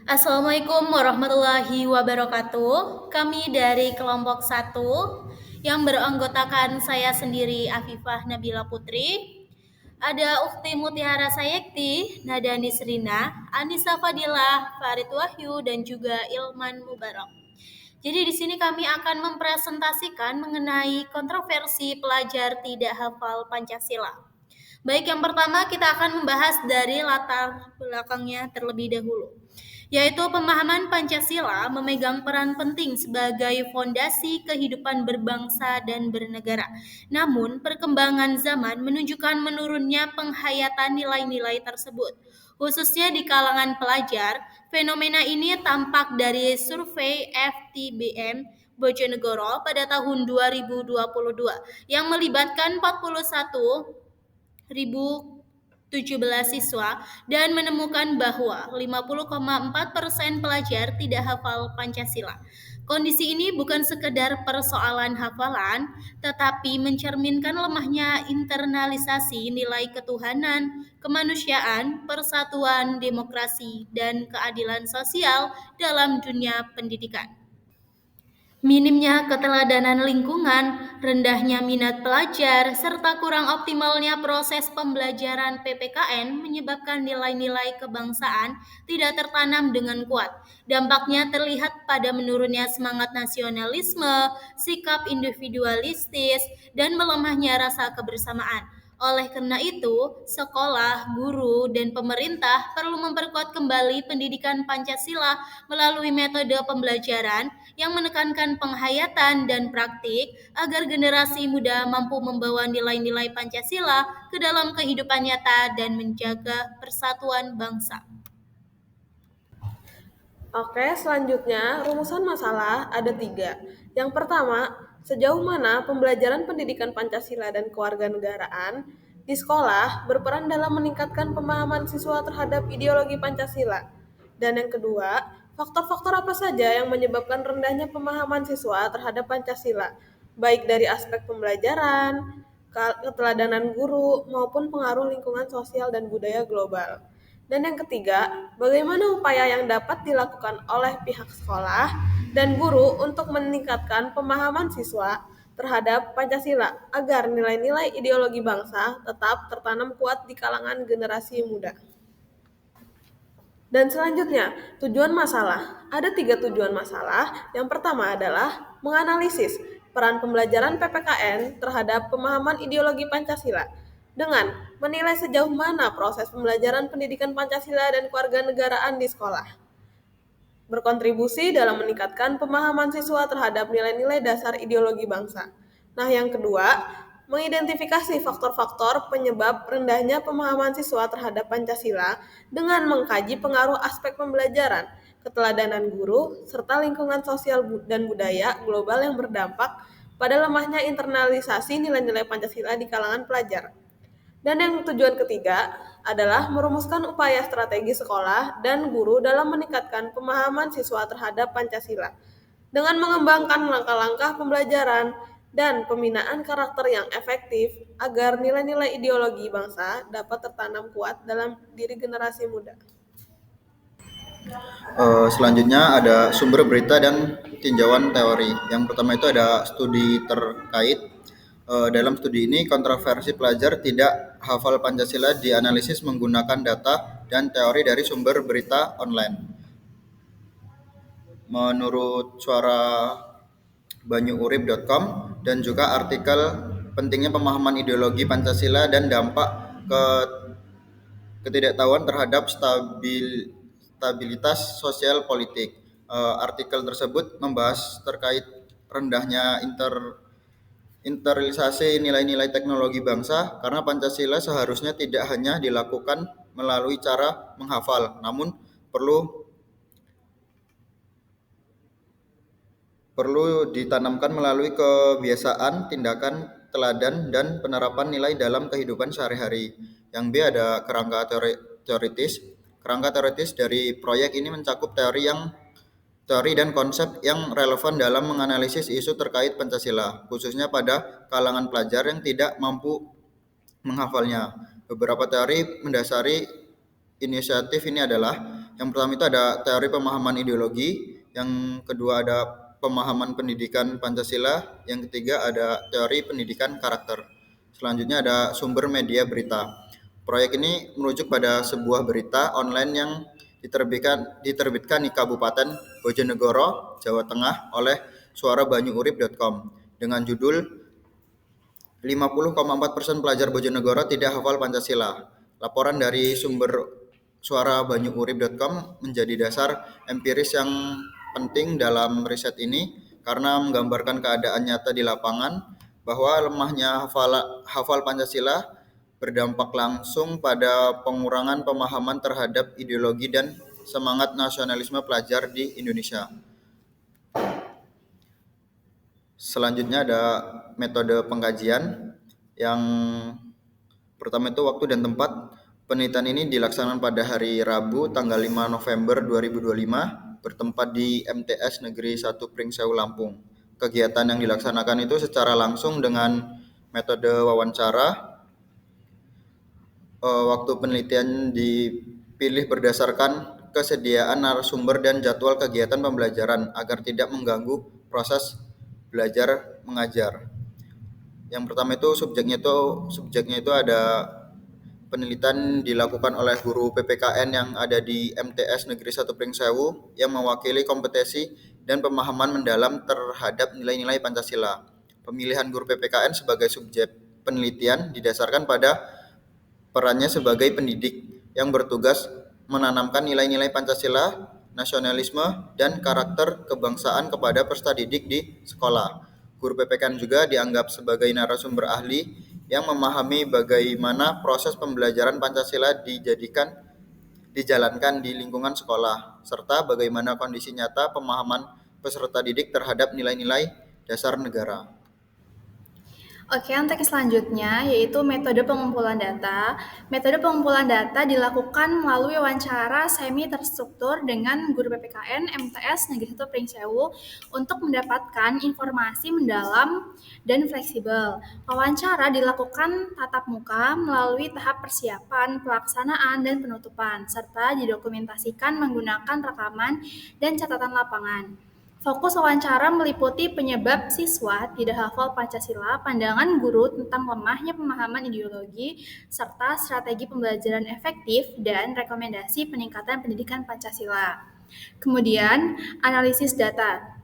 Assalamualaikum warahmatullahi wabarakatuh. Kami dari kelompok 1 yang beranggotakan saya sendiri Afifah Nabila Putri. Ada Ukti Mutiara Sayekti, Nada Nisrina, Anissa Fadilah, Farid Wahyu, dan juga Ilman Mubarak. Jadi di sini kami akan mempresentasikan mengenai kontroversi pelajar tidak hafal Pancasila. Baik, yang pertama kita akan membahas dari latar belakangnya terlebih dahulu, yaitu pemahaman Pancasila memegang peran penting sebagai fondasi kehidupan berbangsa dan bernegara. Namun, perkembangan zaman menunjukkan menurunnya penghayatan nilai-nilai tersebut. Khususnya di kalangan pelajar, fenomena ini tampak dari survei FTBM Bojonegoro pada tahun 2022 yang melibatkan 41.017 siswa dan menemukan bahwa 50,4% pelajar tidak hafal Pancasila. Kondisi ini bukan sekedar persoalan hafalan, tetapi mencerminkan lemahnya internalisasi nilai ketuhanan, kemanusiaan, persatuan, demokrasi, dan keadilan sosial dalam dunia pendidikan. Minimnya keteladanan lingkungan, rendahnya minat pelajar, serta kurang optimalnya proses pembelajaran PPKN menyebabkan nilai-nilai kebangsaan tidak tertanam dengan kuat. Dampaknya terlihat pada menurunnya semangat nasionalisme, sikap individualistis, dan melemahnya rasa kebersamaan. Oleh karena itu, sekolah, guru, dan pemerintah perlu memperkuat kembali pendidikan Pancasila melalui metode pembelajaran yang menekankan penghayatan dan praktik agar generasi muda mampu membawa nilai-nilai Pancasila ke dalam kehidupan nyata dan menjaga persatuan bangsa. Oke, selanjutnya rumusan masalah ada 3. Yang pertama, sejauh mana pembelajaran pendidikan Pancasila dan kewarganegaraan di sekolah berperan dalam meningkatkan pemahaman siswa terhadap ideologi Pancasila. Dan yang kedua, faktor-faktor apa saja yang menyebabkan rendahnya pemahaman siswa terhadap Pancasila, baik dari aspek pembelajaran, keteladanan guru, maupun pengaruh lingkungan sosial dan budaya global. Dan yang ketiga, bagaimana upaya yang dapat dilakukan oleh pihak sekolah dan guru untuk meningkatkan pemahaman siswa terhadap Pancasila agar nilai-nilai ideologi bangsa tetap tertanam kuat di kalangan generasi muda. Dan selanjutnya, tujuan masalah. Ada 3 tujuan masalah. Yang pertama adalah menganalisis peran pembelajaran PPKN terhadap pemahaman ideologi Pancasila dengan menilai sejauh mana proses pembelajaran pendidikan Pancasila dan kewarganegaraan di sekolah berkontribusi dalam meningkatkan pemahaman siswa terhadap nilai-nilai dasar ideologi bangsa. Nah, yang kedua, mengidentifikasi faktor-faktor penyebab rendahnya pemahaman siswa terhadap Pancasila dengan mengkaji pengaruh aspek pembelajaran, keteladanan guru, serta lingkungan sosial dan budaya global yang berdampak pada lemahnya internalisasi nilai-nilai Pancasila di kalangan pelajar. Dan yang tujuan ketiga adalah merumuskan upaya strategi sekolah dan guru dalam meningkatkan pemahaman siswa terhadap Pancasila dengan mengembangkan langkah-langkah pembelajaran dan pembinaan karakter yang efektif agar nilai-nilai ideologi bangsa dapat tertanam kuat dalam diri generasi muda. Selanjutnya ada sumber berita dan tinjauan teori. Yang pertama itu ada studi terkait. Dalam studi ini, kontroversi pelajar tidak hafal Pancasila dianalisis menggunakan data dan teori dari sumber berita online. Menurut suara banyuurip.com dan juga artikel pentingnya pemahaman ideologi Pancasila dan dampak ketidaktahuan terhadap stabilitas sosial politik. Artikel tersebut membahas terkait rendahnya internalisasi nilai-nilai teknologi bangsa karena Pancasila seharusnya tidak hanya dilakukan melalui cara menghafal, namun perlu ditanamkan melalui kebiasaan, tindakan, teladan, dan penerapan nilai dalam kehidupan sehari-hari. Yang B ada kerangka teoritis. Kerangka teoritis dari proyek ini mencakup teori dan konsep yang relevan dalam menganalisis isu terkait Pancasila, khususnya pada kalangan pelajar yang tidak mampu menghafalnya. Beberapa teori mendasari inisiatif ini adalah Yang pertama itu ada teori pemahaman ideologi, yang kedua ada pemahaman pendidikan Pancasila, yang ketiga ada teori pendidikan karakter. Selanjutnya ada sumber media berita. Proyek ini merujuk pada sebuah berita online yang diterbitkan di Kabupaten Bojonegoro, Jawa Tengah oleh suarabanyuurip.com dengan judul 50,4% pelajar Bojonegoro tidak hafal Pancasila. Laporan dari sumber suarabanyuurip.com menjadi dasar empiris yang penting dalam riset ini karena menggambarkan keadaan nyata di lapangan bahwa lemahnya hafal Pancasila berdampak langsung pada pengurangan pemahaman terhadap ideologi dan semangat nasionalisme pelajar di Indonesia. Selanjutnya ada metode pengkajian. Yang pertama itu waktu dan tempat. Penelitian ini dilaksanakan pada hari Rabu tanggal 5 November 2025 bertempat di MTS Negeri 1 Pringsewu Lampung. Kegiatan yang dilaksanakan itu secara langsung dengan metode wawancara. Waktu penelitian dipilih berdasarkan kesediaan narasumber dan jadwal kegiatan pembelajaran agar tidak mengganggu proses belajar mengajar. Yang pertama itu subjeknya itu ada penelitian dilakukan oleh guru PPKN yang ada di MTS Negeri 1 Pringsewu yang mewakili kompetensi dan pemahaman mendalam terhadap nilai-nilai Pancasila. Pemilihan guru PPKN sebagai subjek penelitian didasarkan pada perannya sebagai pendidik yang bertugas menanamkan nilai-nilai Pancasila, nasionalisme, dan karakter kebangsaan kepada peserta didik di sekolah. Guru PPKN juga dianggap sebagai narasumber ahli yang memahami bagaimana proses pembelajaran Pancasila dijalankan di lingkungan sekolah, serta bagaimana kondisi nyata pemahaman peserta didik terhadap nilai-nilai dasar negara. Oke, untuk selanjutnya yaitu metode pengumpulan data. Metode pengumpulan data dilakukan melalui wawancara semi terstruktur dengan guru PPKN MTS Negeri 1 Pringsewu untuk mendapatkan informasi mendalam dan fleksibel. Wawancara dilakukan tatap muka melalui tahap persiapan, pelaksanaan, dan penutupan, serta didokumentasikan menggunakan rekaman dan catatan lapangan. Fokus wawancara meliputi penyebab siswa tidak hafal Pancasila, pandangan guru tentang lemahnya pemahaman ideologi, serta strategi pembelajaran efektif dan rekomendasi peningkatan pendidikan Pancasila. Kemudian, analisis data.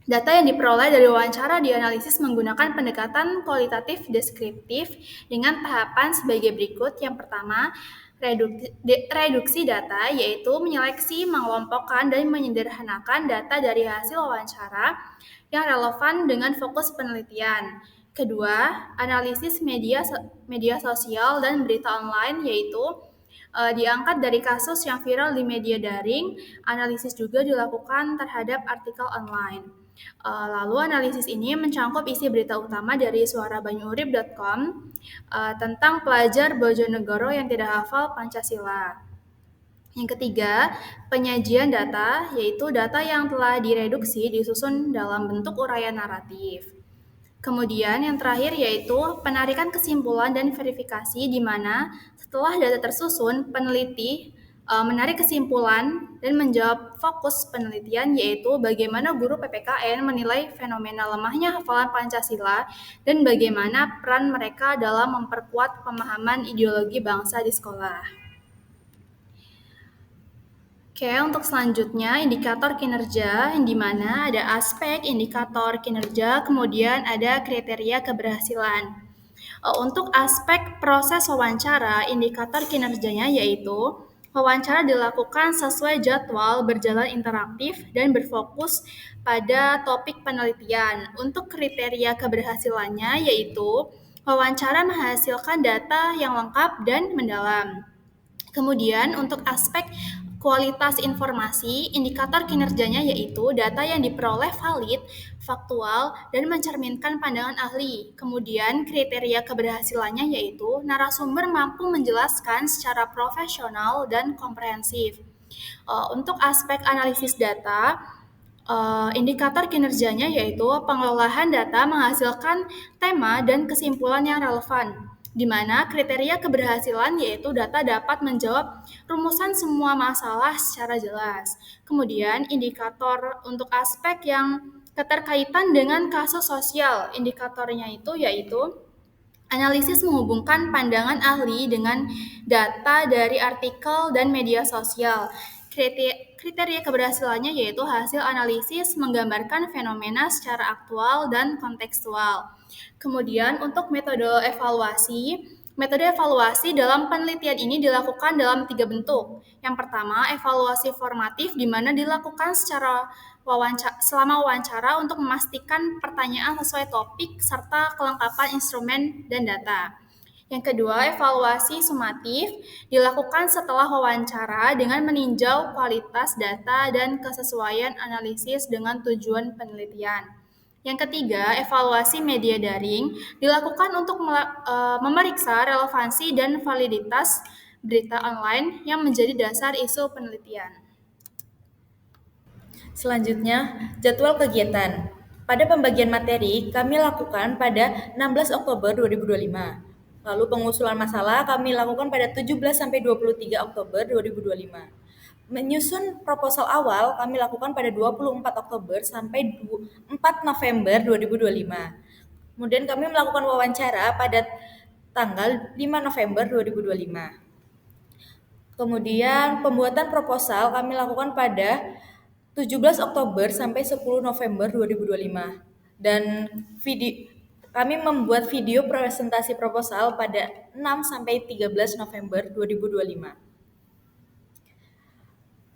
Data yang diperoleh dari wawancara dianalisis menggunakan pendekatan kualitatif deskriptif dengan tahapan sebagai berikut. Yang pertama, reduksi data, yaitu menyeleksi, mengelompokkan, dan menyederhanakan data dari hasil wawancara yang relevan dengan fokus penelitian. Kedua, analisis media sosial dan berita online, yaitu diangkat dari kasus yang viral di media daring. Analisis juga dilakukan terhadap artikel online. Lalu analisis ini mencangkup isi berita utama dari suarabanyuurip.com tentang pelajar Bojonegoro yang tidak hafal Pancasila. Yang ketiga, penyajian data, yaitu data yang telah direduksi disusun dalam bentuk uraian naratif. Kemudian yang terakhir yaitu penarikan kesimpulan dan verifikasi, di mana setelah data tersusun, peneliti menarik kesimpulan dan menjawab fokus penelitian, yaitu bagaimana guru PPKN menilai fenomena lemahnya hafalan Pancasila dan bagaimana peran mereka dalam memperkuat pemahaman ideologi bangsa di sekolah. Oke, untuk selanjutnya indikator kinerja, di mana ada aspek indikator kinerja, kemudian ada kriteria keberhasilan. Untuk aspek proses wawancara, indikator kinerjanya yaitu wawancara dilakukan sesuai jadwal, berjalan interaktif, dan berfokus pada topik penelitian. Untuk kriteria keberhasilannya yaitu wawancara menghasilkan data yang lengkap dan mendalam. Kemudian untuk aspek kualitas informasi, indikator kinerjanya yaitu data yang diperoleh valid, faktual, dan mencerminkan pandangan ahli. Kemudian kriteria keberhasilannya yaitu narasumber mampu menjelaskan secara profesional dan komprehensif. Untuk aspek analisis data, indikator kinerjanya yaitu pengelolaan data menghasilkan tema dan kesimpulan yang relevan. di mana kriteria keberhasilan yaitu data dapat menjawab rumusan semua masalah secara jelas. Kemudian indikator untuk aspek yang keterkaitan dengan kasus sosial. Indikatornya itu yaitu analisis menghubungkan pandangan ahli dengan data dari artikel dan media sosial. Kriteria keberhasilannya yaitu hasil analisis menggambarkan fenomena secara aktual dan kontekstual. Kemudian untuk metode evaluasi dalam penelitian ini dilakukan dalam 3 bentuk. Yang pertama, evaluasi formatif di mana dilakukan selama wawancara untuk memastikan pertanyaan sesuai topik serta kelengkapan instrumen dan data. Yang kedua, evaluasi sumatif dilakukan setelah wawancara dengan meninjau kualitas data dan kesesuaian analisis dengan tujuan penelitian. Yang ketiga, evaluasi media daring dilakukan untuk memeriksa relevansi dan validitas berita online yang menjadi dasar isu penelitian. Selanjutnya, jadwal kegiatan. Pada pembagian materi, kami lakukan pada 16 Oktober 2025. Lalu pengusulan masalah kami lakukan pada 17-23 Oktober 2025. Menyusun proposal awal kami lakukan pada 24 Oktober sampai 4 November 2025. Kemudian kami melakukan wawancara pada tanggal 5 November 2025. Kemudian pembuatan proposal kami lakukan pada 17 Oktober sampai 10 November 2025. Dan kami membuat video presentasi proposal pada 6 sampai 13 November 2025.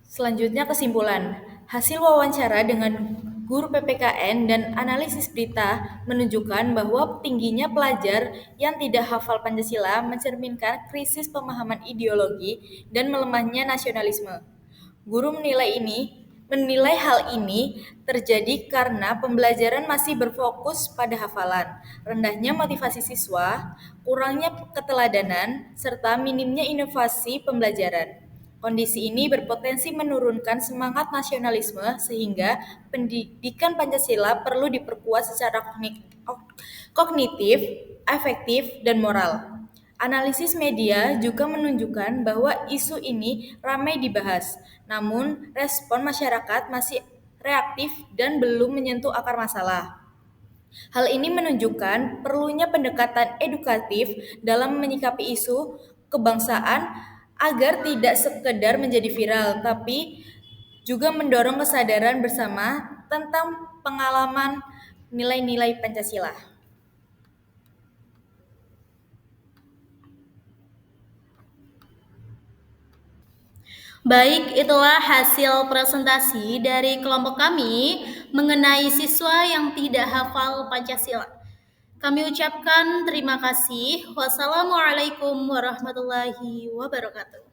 Selanjutnya kesimpulan. Hasil wawancara dengan guru PPKN dan analisis berita menunjukkan bahwa tingginya pelajar yang tidak hafal Pancasila mencerminkan krisis pemahaman ideologi dan melemahnya nasionalisme. Guru menilai hal ini terjadi karena pembelajaran masih berfokus pada hafalan, rendahnya motivasi siswa, kurangnya keteladanan, serta minimnya inovasi pembelajaran. Kondisi ini berpotensi menurunkan semangat nasionalisme sehingga pendidikan Pancasila perlu diperkuat secara kognitif, afektif, dan moral. Analisis media juga menunjukkan bahwa isu ini ramai dibahas, namun respon masyarakat masih reaktif dan belum menyentuh akar masalah. Hal ini menunjukkan perlunya pendekatan edukatif dalam menyikapi isu kebangsaan agar tidak sekedar menjadi viral, tapi juga mendorong kesadaran bersama tentang pengalaman nilai-nilai Pancasila. Baik, itulah hasil presentasi dari kelompok kami mengenai siswa yang tidak hafal Pancasila. Kami ucapkan terima kasih. Wassalamualaikum warahmatullahi wabarakatuh.